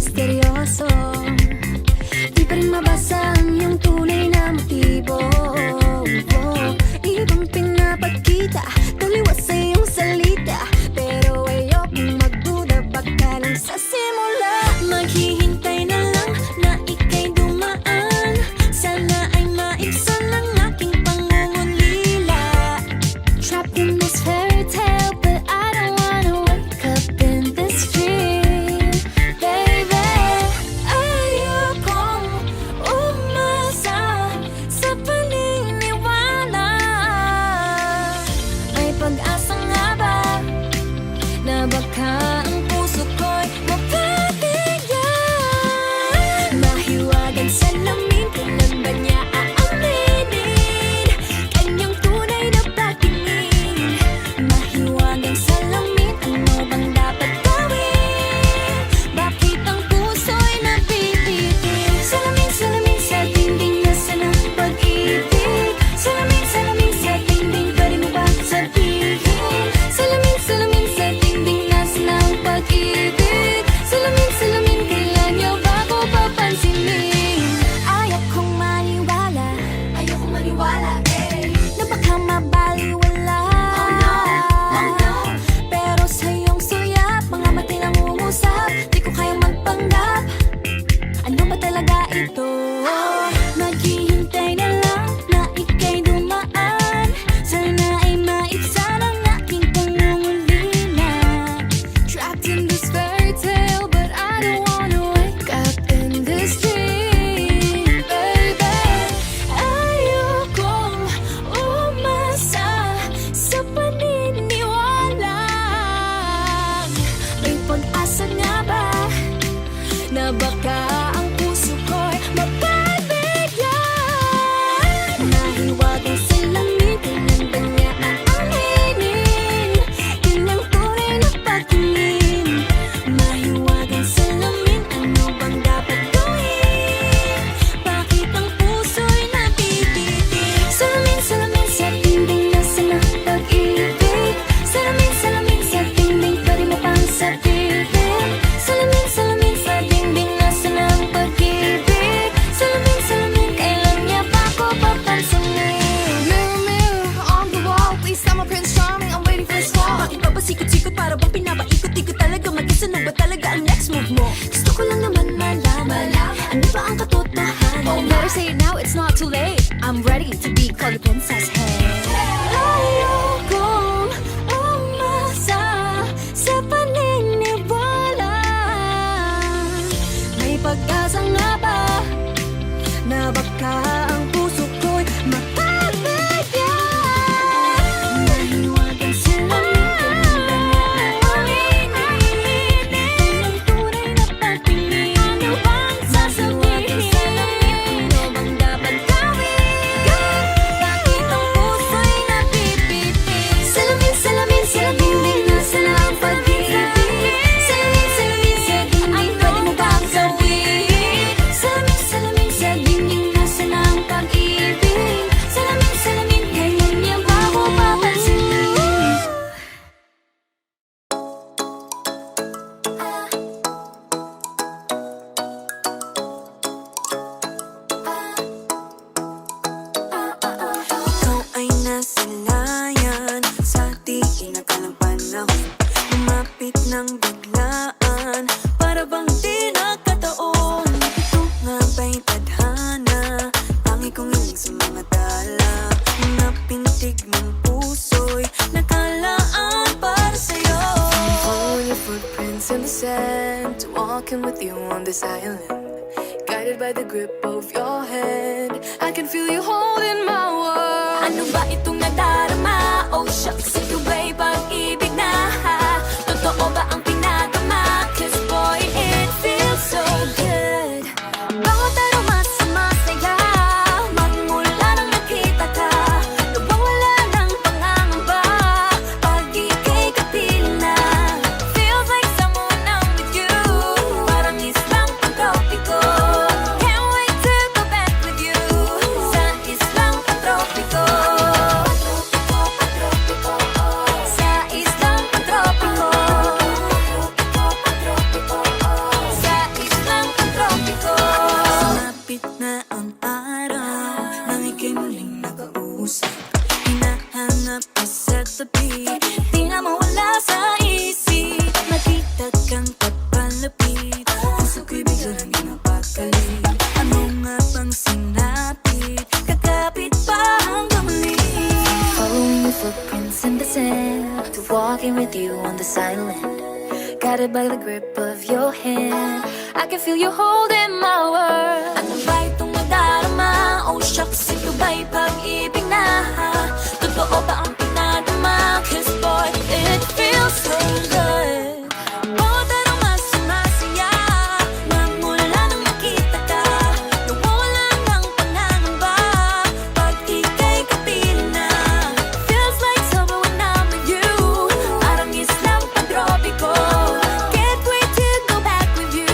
misteryoso. Di pa rin mabasa ang iyong tunay na motibo. Ibang pinapakita, taliwas sa iyong salita, pero ayokong magduda, baka lang sa simula. Maghihintay na lang na ika'y dumaan, sana ay maibsan ang aking pangungulila. Trapped in this fairy tale, but I don't wanna wake up in this dream, baby. Ayokong umasa sa paniniwala. May pag-asa nga ba na baka ang puso ko'y mapabigyan? Mahiwagang salamin, kailan ba niya aaminin kanyang tunay na patingin? Mahiwagang salamin, ano bang dapat gawin? Bakit ang puso'y napipitin? Salamin, salamin sa dingding, nasa ng pag-ibig. Salamin, salamin sa dingding, pwede mo ba sabihin? Salamin, salamin sa dingding, nasa ng pag-ibig. Salamin, salamin, kailan niyo ba ko papansinin? Ayokong maniwala, na baka mabaliwala. Oh no, pero sa iyong suyap, mga matay nangungusap, di ko kayang magpanggap. Ano ba talaga ito? Maghihintay na lang na ika'y dumaan, sana ay maibsan ang aking pangungulila. Trapped in this fairy tale, but I don't wanna wake up in this dream, baby. Ayokong umasa sa paniniwala. May pag-asa nga ba na baka ang puso ko'y mapabigyan? Mahiwagang salamin, kailan ba niya aaminin kanyang tunay na patingin? Mahiwagang salamin, ano bang dapat gawin? Bakit ang puso'y napipitin? Salamin, salamin sa dingding, nasa ng pag-ibig. Salamin, salamin sa dingding, pwede mo pang sabihin? Salamin, salamin sa dingding, nasa ng pag-ibig. Salamin, salamin, kailan niya ba ko papansinin? Mirror, mirror on the wall, please tell my Prince Charming I'm waiting for his call. Bakit ba sikot-sikot, para bang pinapaikot-ikot talaga? Mag-isa na ba talaga ang next move mo? Gusto ko lang naman malaman, ano ba ang katotohanan? Oh, better say it now, it's not too late. I'm ready to be called the princess. Hey. Ayokong umasa sa paniniwala. May pag-asa nga ba na baka ang puso ko'y mapabigyan? Mahiwagang salamin, kailan ba niya aaminin kanyang tunay na patingin? Ano bang sasabihin? Ano bang dapat gawin? Bakit ang puso'y napipitin? Salamin, salamin sa dingding, nasa ng pag-ibig. Salamin, salamin sa dingding, pwede mo bang sabihin? Salamin, salamin sa dingding, nasa ng pag-ibig. Salamin, salamin, kailan niya ba ko papansinin? Ikaw ay nasilayan sa di inakalang panahon. Lumapit ng biglaan, para bang di nakataon. Ito nga ba'y tadhana, tangi kong hiling sa mga tala. Mga pintig ng puso'y nakalaan para sa'yo. Following your footprints in the sand, walking with you on this island, guided by the grip of your hand. I can feel you holding my world. Ano ba itong nadarama? Oh shucks, ito ba'y pag-ibig na? Totoo ba ang pinagama? 'Cause boy, it feels so good. Bawat aroma sumasaya, magmula nang nakita ka. Nawawala ng pangangamba pag ika'y kapiling na. Feels like someone I'm with you, parang islang pang-tropiko. Can't wait to go back with you sa islang pang-tropiko. walking with you on this island, guided by the grip of your hand. I can feel you holding my world. Ano ba itong nadarama? Oh shucks, ito ba'y pag-ibig na? Totoo ba ang pinadama? Cause boy, it feels so good. Bawat araw mas sumasaya, magmula nang makita ka. Nawawala ng pangangamba, pag ika'y kapiling na. Feels like summer when I'm with you. Parang islang pantropiko. Can't wait to go back with you.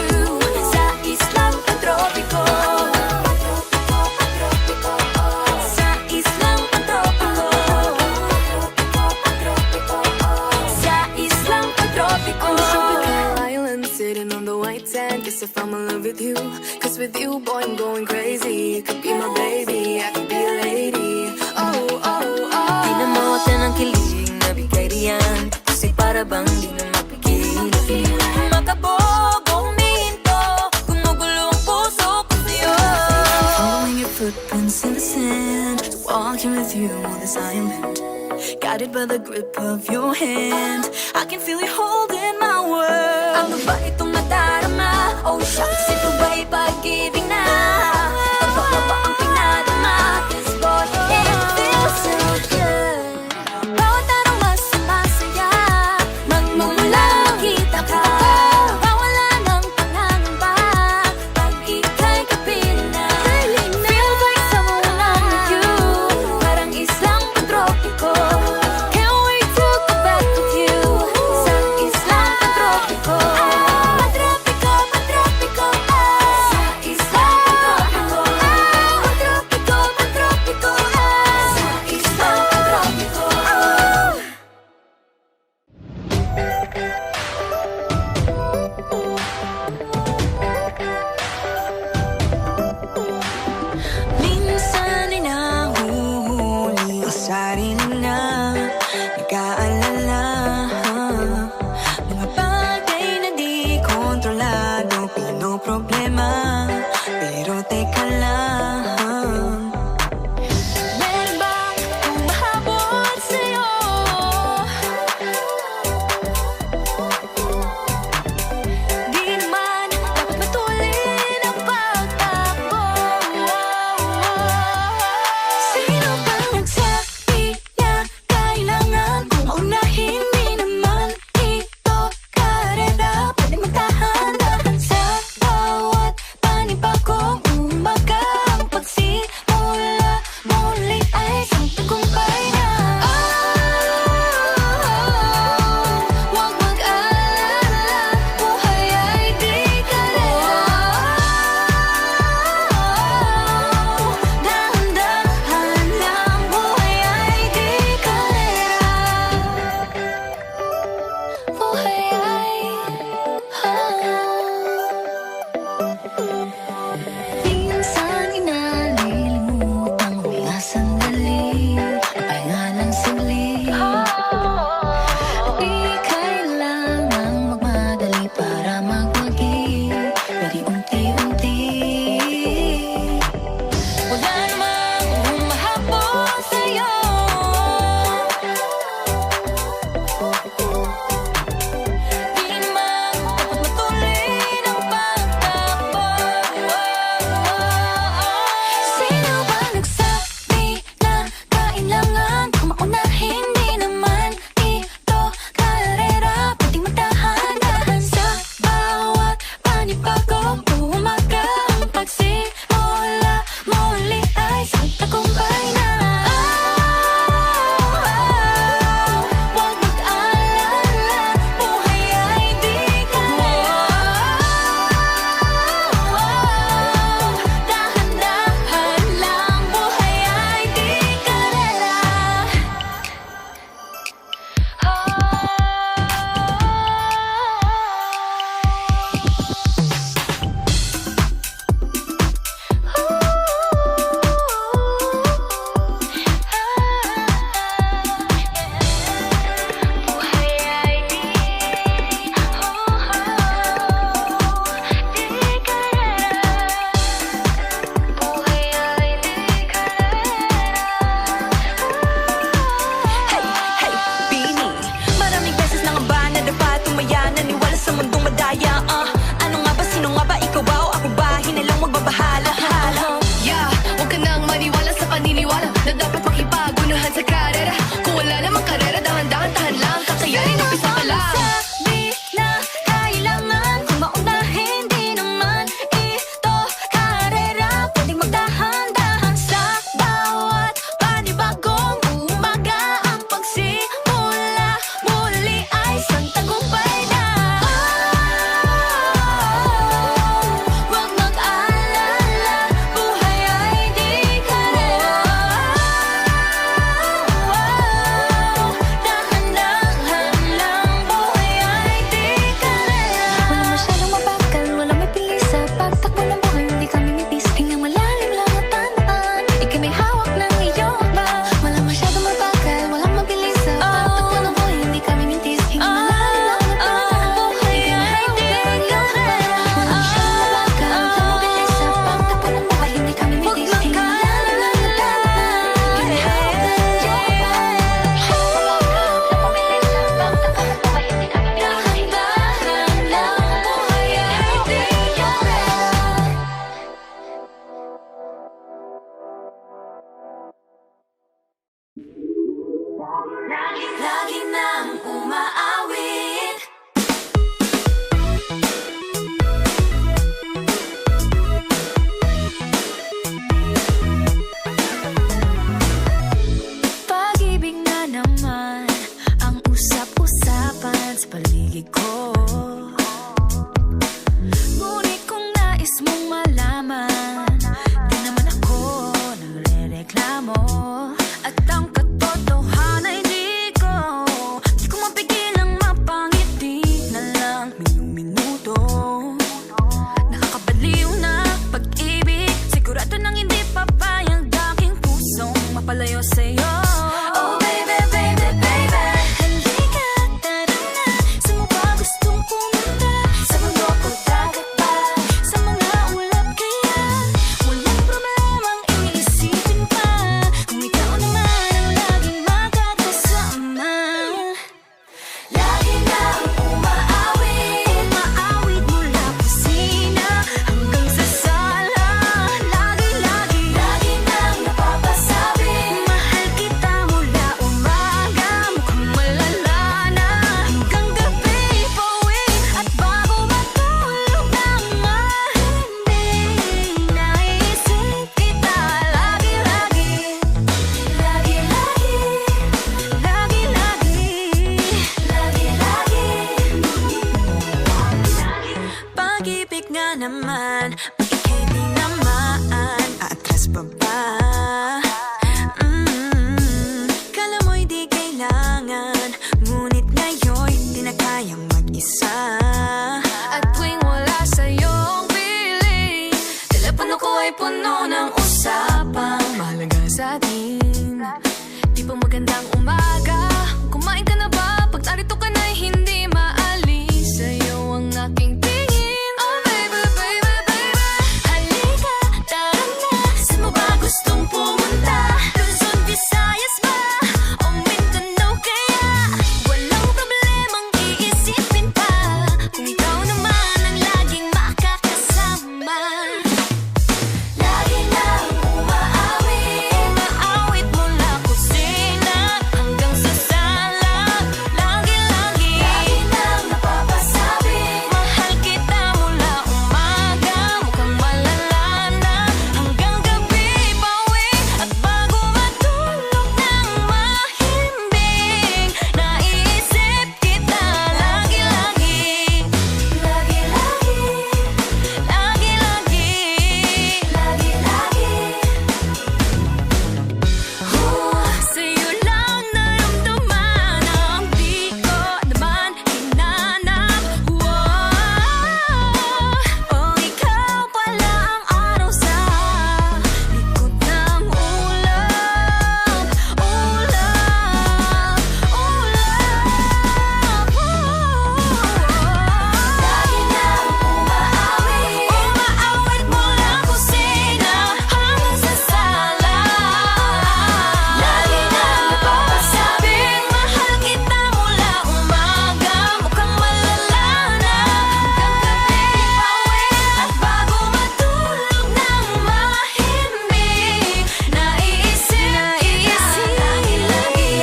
Sa islang pantropiko. Sa islang pantropiko. Sa islang pantropiko. Island sitting on the white sand. Guess if I'm in love with you. Cause with you, boy, I'm going crazy. You could be my baby, I could be a lady. Oh, oh, oh. Pinamote ng kilig na bigay riyan, kasi para bang di na mapigil. Makabog o huminto, gumugulo ang puso ko sa'yo. Following your footprints in the sand, walking with you on this island, guided by the grip of your hand. I can feel you holding my world. Ano ba itong nadarama? Oh shucks, ito ba'y pag-ibig na? Totoo ba ang pinadama? Cause boy, it feels so good. Bawat araw mas sumasaya, magmumula makita ka. Nawawala ng pangangamba, pag ika'y kapiling na. Feels like summer when I'm with you. Parang islang pantropiko. Can't wait to go back with you. Sa islang pantropiko. Patropiko, patropiko, Sa islang Lagi nang umaawit. Pag-ibig na naman ang usap-usapan sa paligid ko. Ngunit kung nais mong malaman, di naman ako nagre-reklamo. At ang katotohanan ay di ko mapigilang mapangiti na lang minuto. Nakakabaliw na pag-ibig, sigurado nang hindi papayag aking pusong mapalayo sa'yo. Oh baby, baby, baby. Halika, tara na. Saan mo ba gustong pumunta? Sa mundo ko dagat ba? Sa mga ulap kaya walang problemang iisipin pa. Kung ikaw naman ang laging makakasama. Lagi nang umaawit. Umaawit mula kusina hanggang sa sala. Lagi-lagi Lagi nang napapasabi. mahal kita mula umaga, mukhang malala na hanggang gabi. Pauwi at bago matulog ng mahimbing, naisip kita lagi-lagi. Lagi-lagi. Pag-ibig nga naman, bakit hindi naman aatras pa ba? Kala mo'y di kailangan, ngunit ngayon'y di na kayang mag-isa. At tuwing wala sa'yong piling, telepono ko ay puno ng usapang mahalaga sa'tin. Di ba magandang umaga? Kumain ka na ba? Pag narito ka na'y hindi maalis sa'yo ang aking tingin. Oh baby, baby, baby. Halika, tara na. Saan mo ba gustong pumunta? Luzon, Visayas ba? O Mindanao kaya? Walang problemang iisipin pa. Kung ikaw naman ang laging makakasama. Lagi nang umaawit. Umaawit mula kusina hanggang sa sala. Lagi-lagi Lagi nang napapasabi. mahal kita mula umaga, mukhang malala na hanggang gabi. Pauwi at bago matulog ng mahimbing, naisip kita lagi-lagi. Lagi-lagi. Sa'yo lang naramdaman ang di ko naman hinanap. Oh, ikaw pala ang araw sa likod ng ulap. Lagi nang umaawit. Umaawit mula kusina hanggang sa sala. Lagi nang napapasabi. Mahal kita mula umaga, mukhang malala na hanggang gabi. Pauwi at bago matulog ng mahimbing, naisip kita lagi-lagi.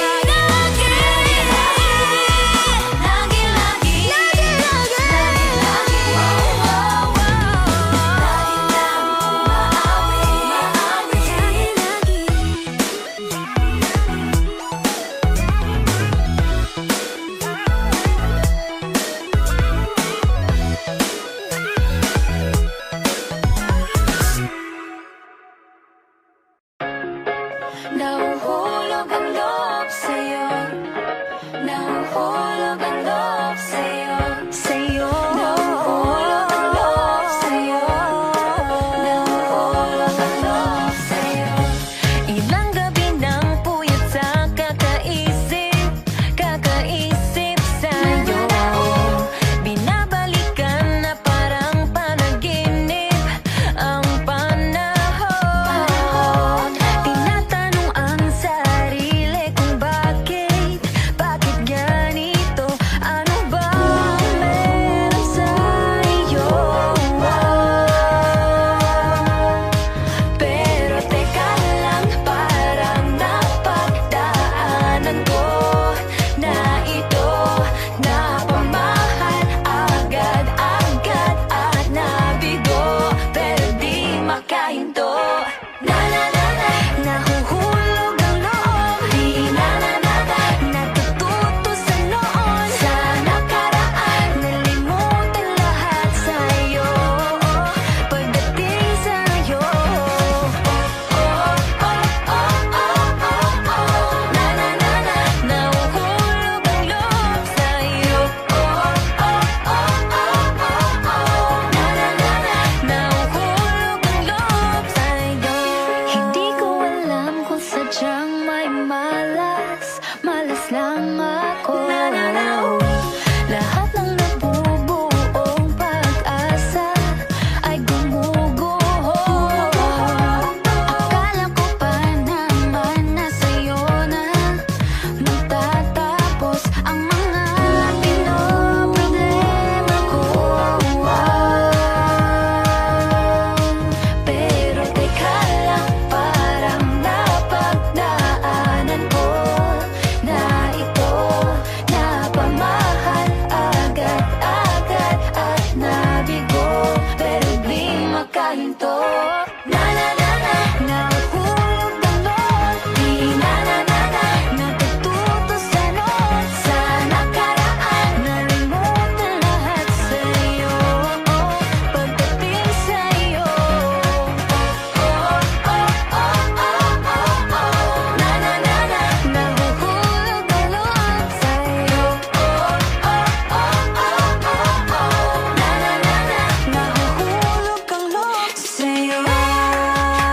Nahuhulog ang loob sa'yo. Nahuhulog ang loob sa'yo. Nahuhulog ang loob sa'yo. Nahuhulog ang loob sa'yo. Ilang gabi nang puyat sa kakaisip sa'yo. Binabalikan na parang panaginip ang panahon. Tinatanong ang sarili kung bakit ganito. ay malas, malas lang ako. Lahat ng nabubuong pag-asa ay gumuguho. Akala ko pa naman na sa'yo na magtatapos ang mga pinoproblema ko. Pero teka lang, parang napagdaanan ko na ito napamahal agad-agad at nabigo, pero di makahinto. Na na na na, nahulog ang loob. Di na na na na, natututo sa noon, sa nakaraan. Nalimutan lahat sa'yo, pagdating sa'yo. Na na na na, nahuhulog ang loob sa'yo. Na na na na, Nahuhulog ang loob sa'yo.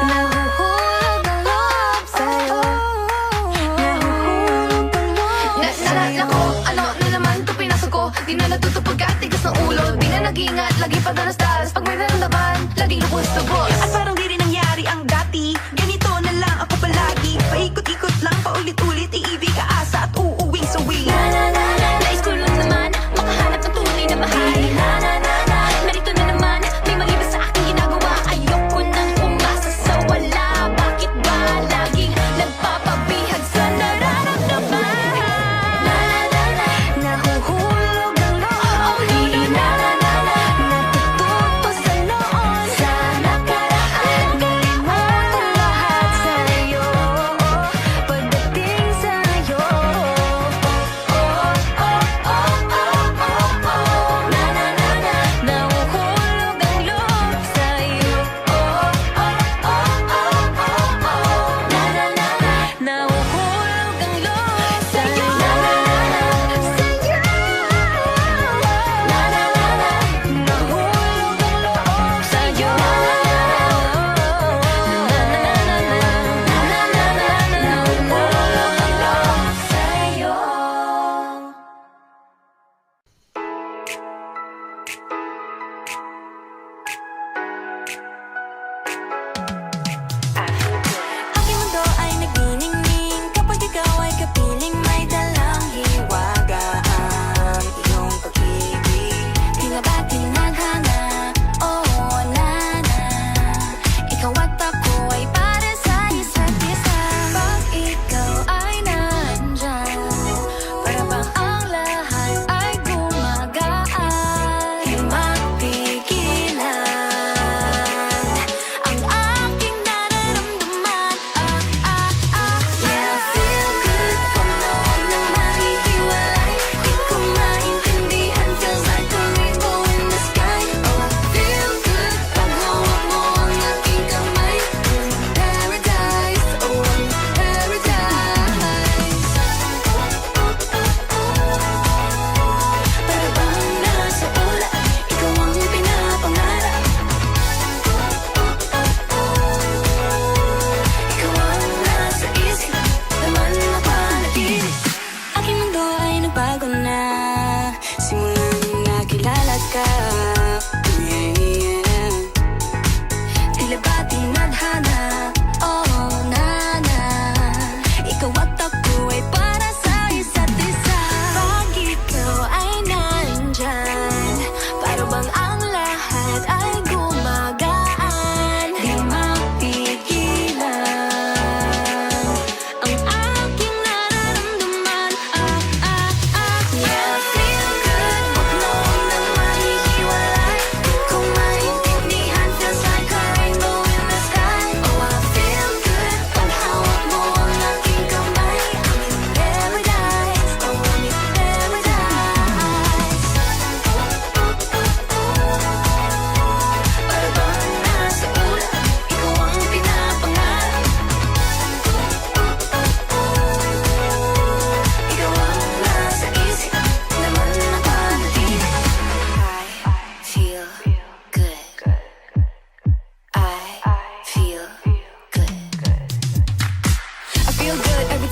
nahuhulog ang loob sa'yo. Nahuhulog ang loob Nako, ano na naman to pinasok ko? Di na natutupag ka, tigas ng ulo. Di na nag-ingat, lagi pa dalas-dalas. Pag may naramdaman, laging lubos-lubos. At parang di rin nangyari ang dati. Ganito na lang ako palagi. Paikot-ikot lang, paulit-ulit. Iibig, aasa at uuwing suwi. Na na na na, nais ko lang naman makahanap ng tunay na mahal. Na na na na, narito na naman, may mali ba sa aking ginagawa? Ayoko nang umasa sa wala. Bakit ba laging nagpapabihag sa nararamdaman? Na na na na, nahuhulog ang loob. Di na na na na, natututo sa noon, sa nakaraan.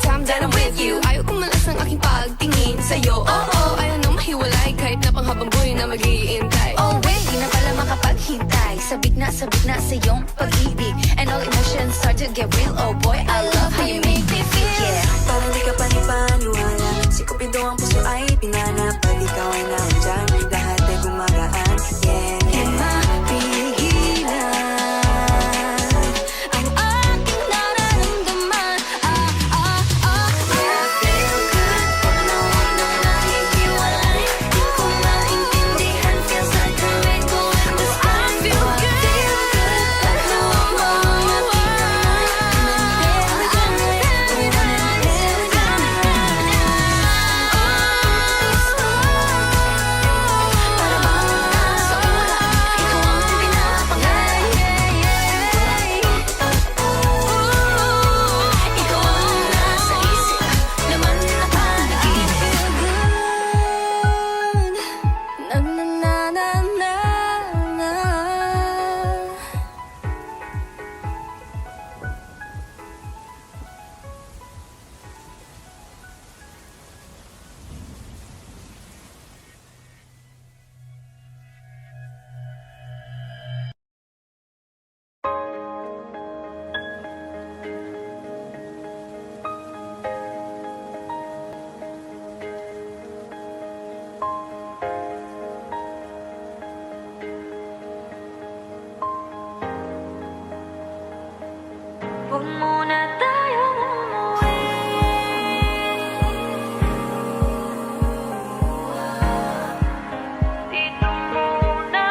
time that I'm with you. Ayaw kumalas ang aking pagtingin sa'yo. Ayaw nang mahiwalay kahit na panghabang buhay na mag-iintay. Oh wait, di na pala makapaghintay. Sabik na sa iyong pag-ibig. And all emotions start to get real. Oh boy, I love how you make me feel. Yeah. Parang di ka panipaniwala. Si Cupido ang puso ay pinanap. Pag ikaw ay nandyan, lahat ay gumagaan. Yeah, Di mapigilan ang aking nararamdaman. feel good. Panahon na nahihiwalay. Di ko maintindihan. Feels like a rainbow in the sky. I feel good. Panahon mo at Ikaw ang nasa isip, laman na panaginip. Na na na na na na. Huwag muna tayong umuwi. Dito muna.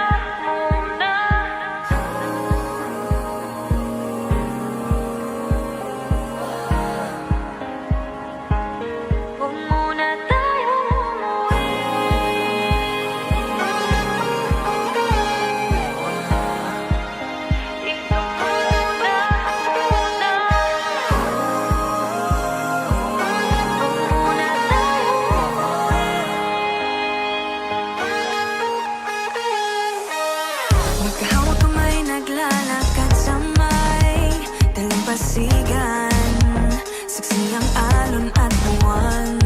Huwag muna tayong umuwi. Dito muna. Magkahawak kamay naglalakad sa may dalampasigan. Saksi ang alon at buwan.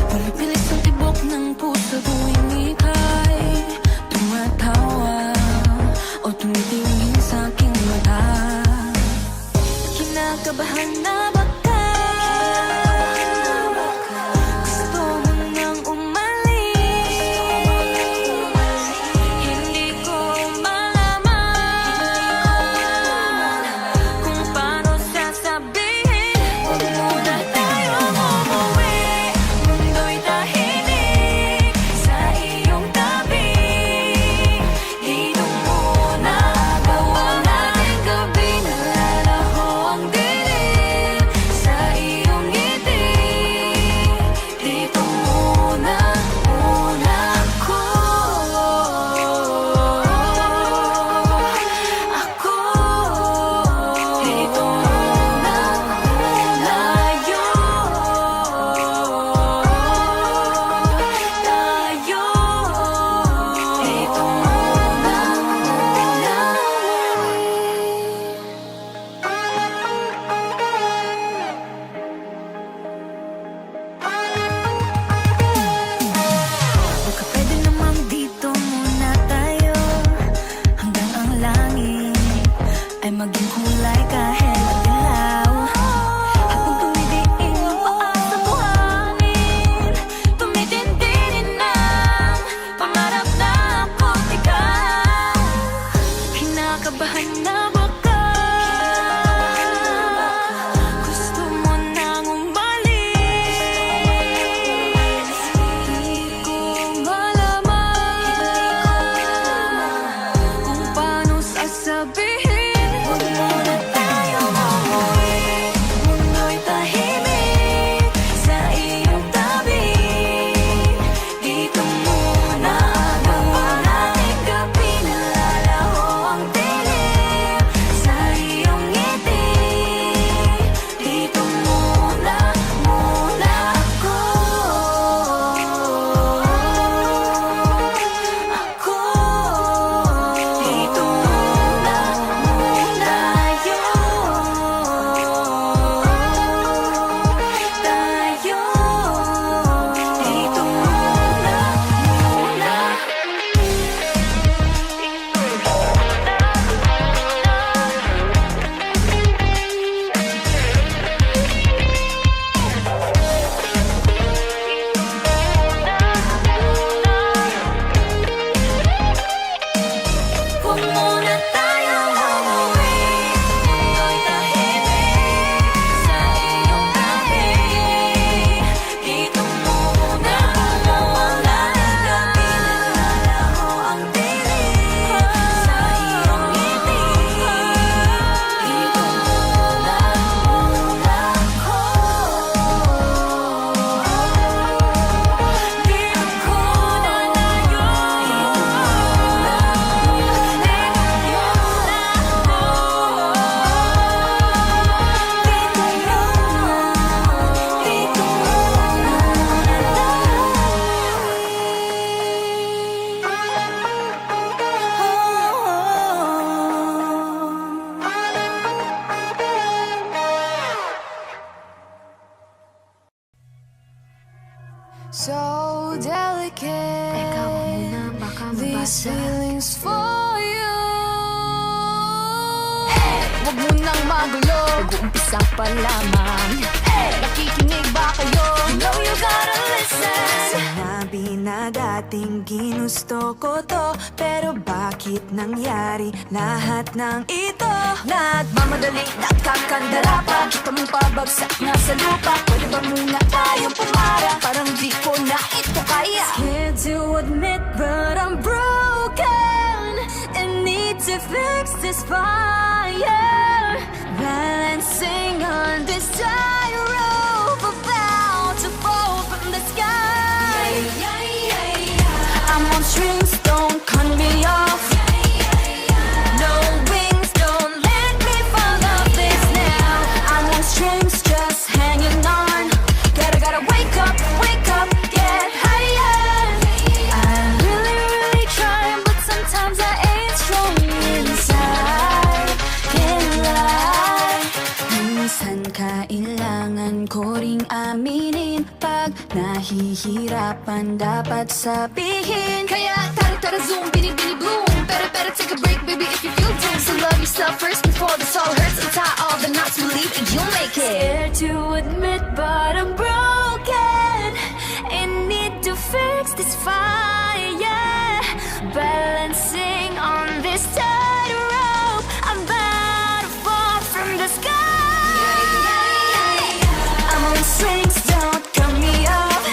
Pumipilis ang tibok ng puso tuwing ika'y tumatawa o tumitingin sa aking mata. Kinakabahan na baka gusto mo nang umalis. Hindi ko malaman kung paano sasabihin. Huwag muna so delicate. Teka, wag muna, baka These mabasa. feelings for you. Wag mo nang magulo, nag-uumpisa pa lamang. Nakikinig ba kayo? You know you gotta listen. Sinabi na dating ginusto ko to, pero bakit nangyari lahat ng ito? Nagmamadali, nakakandara pa. Kita mong pabagsak na sa lupa. Pwede ba muna tayong pumara? Parang di ko na ito kaya. Scared to admit, but I'm broken and need to fix this fire. Balancing on this tightrope, about to fall from the sky. I'm on strings, don't cut me off. No wings, don't let me fall off this now. I'm on strings, just hanging on. Gotta wake up, get higher. I'm really trying, but sometimes I ain't strong inside. Can't lie. Minsan kailangan ko ring aminin, pag nahihirapan dapat sabihin. Kaya tara zoom, bini bloom. Better take a break, baby, if you feel doom. So love yourself first before this all hurts. And tie all the knots, believe that you'll make it. Scared to admit, but I'm broken and need to fix this fire. Balancing on this tightrope, I'm about to fall from the sky. I'm on strings, don't cut me off.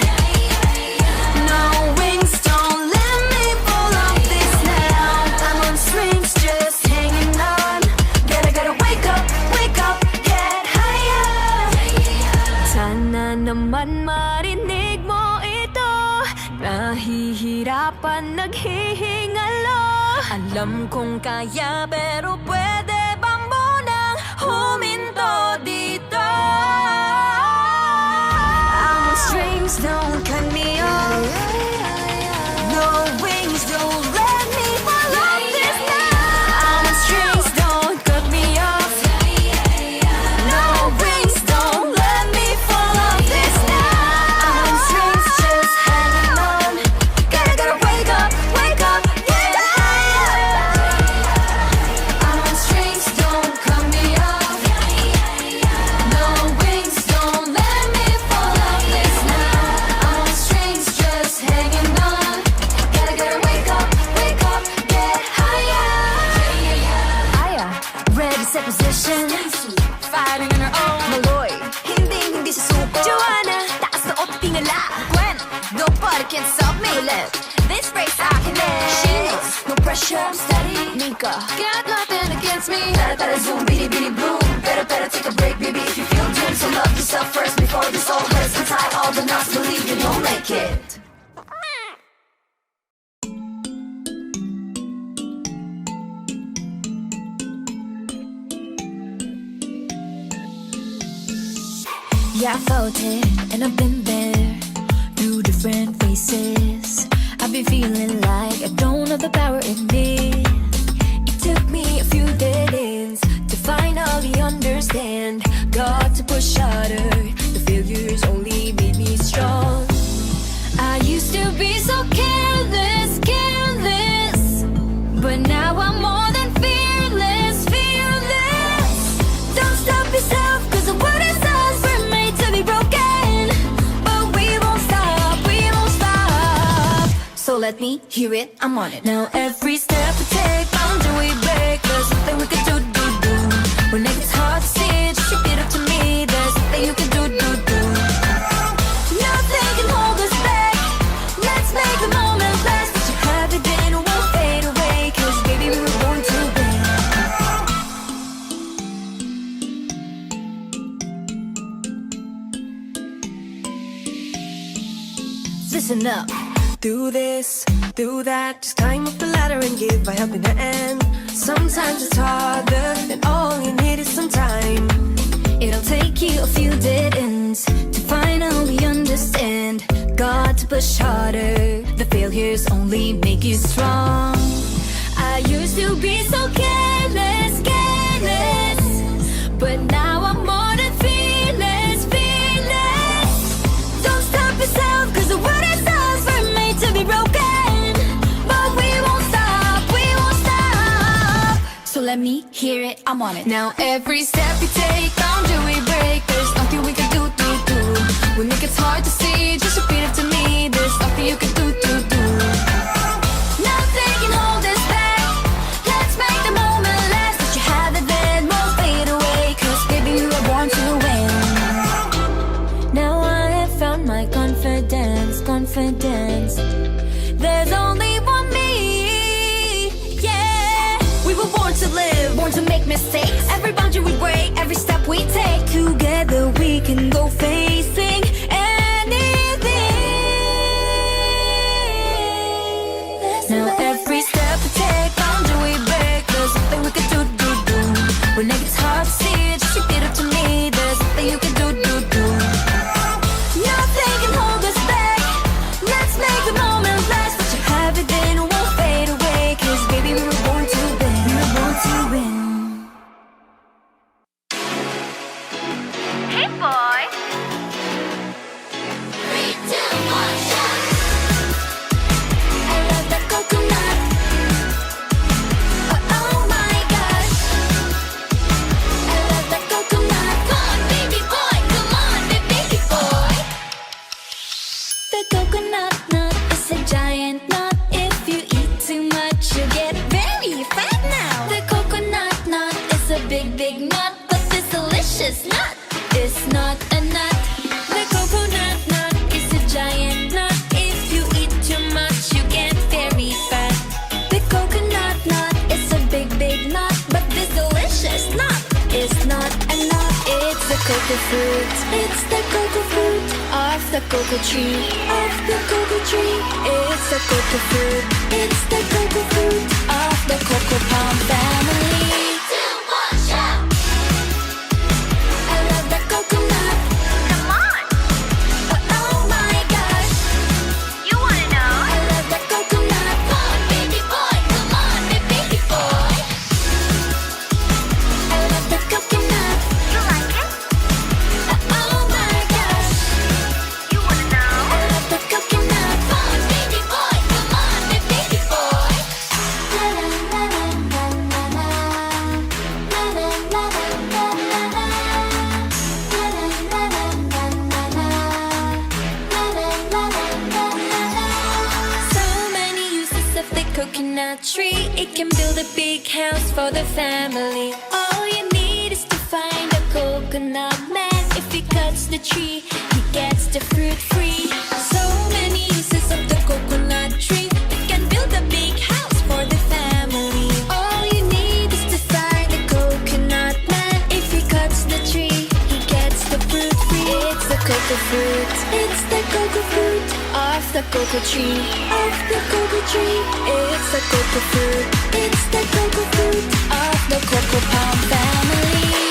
No wings, don't let me fall off this now. I'm on strings, just hanging on. Gotta wake up, get higher. Sana naman marinig mo ito. Nahihirapan, naghihingalo. Alam kong kaya, pero pwede bang munang huminto dito? I'm on strings, don't cut me off. No wings, don't let me fall off this now. I'm on strings, don't cut me off. No wings, don't let me fall off this now. I'm on strings, just hanging on. Gotta wake up, get higher. I'm on strings, don't cut me off. No wings, don't let me fall off this now. I'm on strings, just hanging on. Gotta wake up, get higher. Aya, ready, set position. Fighting on her own. Maloy, hindi susuko. Joanna, taas na o tingala. Gwen, nobody can stop me. Left, this race I can end. She knows, no pressure, I'm steady. Mika, Got nothing against me. Tara zoom, bini bloom. Better take a break, baby, if you feel doomed. So love yourself first before this all hurts. And tie all the knots, believe you'll make it. Yeah, I felt it, and I've been there through different faces. I've been feeling like I don't have the power in me. It took me a few dead ends to finally understand. Got to push harder, the failures only made me strong. I used to be so careless, but now I'm more than fearless. Don't stop yourself, 'cause the world is us, we're made to be broken. But we won't stop. So let me hear it, I'm on it. Now every step we take, boundary we break. There's nothing we can do. When it gets hard to see, just repeat it to me. There's nothing you can do. Nothing can hold us back. Let's make the moment last. What you have within won't fade away, 'cause baby, we were born to win. Listen up. Do this, do that, just climb up the ladder and give a helping hand. Sometimes it's harder, and all you need is some time. It'll take you a few dead ends to finally understand. Got to push harder. The failures only make you strong. I used to be so careless, but now I'm more than fearless. Don't stop yourself, 'cause the world me hear it, I'm on it. Now every step we take, boundary we break. There's nothing we can do. When it gets hard to see, just repeat it to me. There's nothing you can do. Nothing can hold us back. Let's make the moment last. Let you have it, then won't fade away. 'Cause baby, you were born to win. Now I have found my confidence. There's only one me, yeah. We were born to live, born to make mistakes. Every boundary we break, every step we take. Together we can go facing anything. Now every step we take, boundary we break. There's nothing we can do. When it gets hard to see, just repeat it to me. There's nothing you can do. Nothing can hold us back. Let's make the moment last. Let you have it, then it won't fade away. 'Cause baby, we were born to win. We were born to win. Hey boy! 3, 2, 1, shot. I love that coconut. Oh my gosh. I love that coconut. Come on, baby boy! Come on, baby boy! The coconut nut is a giant nut. If you eat too much, you get very fat now. The coconut nut is a big nut, but this delicious nut is not a nut. The coconut nut is a giant nut. If you eat too much, you get very fat. The coconut nut is a big nut, but this delicious nut is not a nut. It's the cocoa fruit. It's the cocoa fruit of the cocoa tree. Of the cocoa tree. It's the cocoa fruit. It's the cocoa fruit of the cocoa palm family. 2, 1, shout. I love the coconut. Come on! Oh my gosh. You wanna know? I love the coconut. Come on, baby boy! Come on, baby boy! I love the coconut. You like it? Oh my gosh. You wanna know? I love the coconut. Come on, baby boy! Come on, baby boy! La la la la la la la. La la la la la la la. La la la la la la la. La la la la la la. So many uses of the coconut tree. It can build a big house for the family. All you need is to find a coconut man. If he cuts the tree, he gets the fruit free. So many uses of the coconut tree. It can build a big house for the family. All you need is to find a coconut man. If he cuts the tree, he gets the fruit free. It's the cocoa fruit. It's the cocoa fruit of the cocoa tree. Of the cocoa tree. It's the cocoa fruit. It's the cocoa fruit of the cocoa palm family.